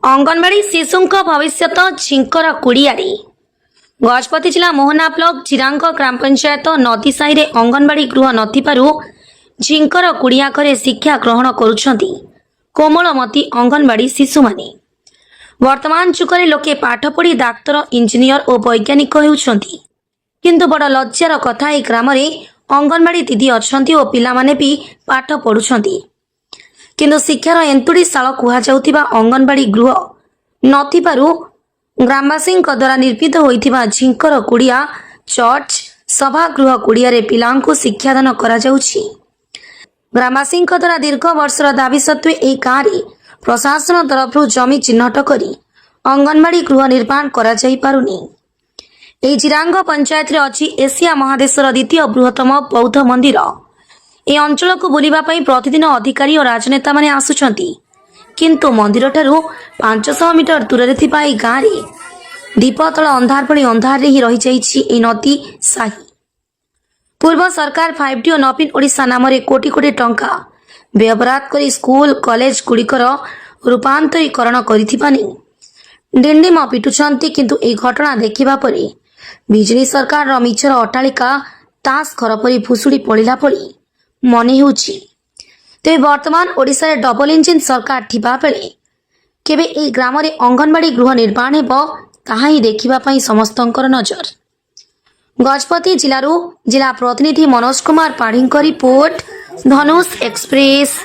अंगनवाड़ी शिशुं भविष्यत झिंकर कुड़ियारे गजपति जिला मोहना ब्लॉक चिरांग ग्राम पंचायत नदीसाही रे अंगनवाड़ी गृह नथिबारु झिंकर कुड़िया घरे शिक्षा ग्रहण करुछंती कोमलमती अंगनवाड़ी शिशु माने। वर्तमान जुगरे लोके पाठ पढ़ी डाक्तर इंजीनियर और वैज्ञानिक होउछंती, किंतु बड़ लज्जार कथा ए ग्राम रे अंगनवाड़ी दीदी अछंती और पिला माने भी पाठ पढ़ुछंती, किंतु शिक्षार एंतुड़ी शाला कुहाଯାउथिबा अंगनवाड़ी गृह नथिबारु ग्रामवासी द्वारा निर्मित होइथिबा झिंकर कुड़िया चर्च सभागृह कुड़िया पिलांकु शिक्षादान करा जाउछि। ग्रामवासी द्वारा दीर्घ वर्षर दाबी सत्वे ए गाँव रे प्रशासन तरफ जमी चिन्हट करी अंगनवाड़ी गृह निर्माण करा जाई पारुनी। ए चिरांग पंचायत रे अछि एशिया महादेशर द्वितीय बृहत्तम बौद्ध मंदिर। ए अंचल को बुलिबा पई प्रतिदिन अधिकारी और राजनेता माने आसुछंती, किंतु मंदिर ठारू 500 मीटर दूर रे थिबा ए गाँव रे दीप तल अंधार भली अंधार रे ही रही जाइछि ए नदी साही। पूर्व सरकार 5T और नवीन ओडिशा नाम रे कोटी कोटी टंका व्यवहार करी स्कूल कॉलेज गुड़िकर रूपांतरीकरण करिथिबानी डिंडिम पिटुछंती, किंतु ए घटना देखिबा परे बिजली सरकार रो मिछर अट्टालिका तास घर परी भुसुड़ी पड़िला पड़ी मने होउछि। तेबे वर्तमान ओडिशा रे डबल इंजिन सरकार थिबा बेले केबे ए ग्राम रे अंगनवाड़ी गृह निर्माण हेबो ताहा ही देखिबा पई समस्तंकर नजर। गजपति जिला प्रतिनिधि मनोज कुमार पाढ़ी रिपोर्ट, धनुष एक्सप्रेस।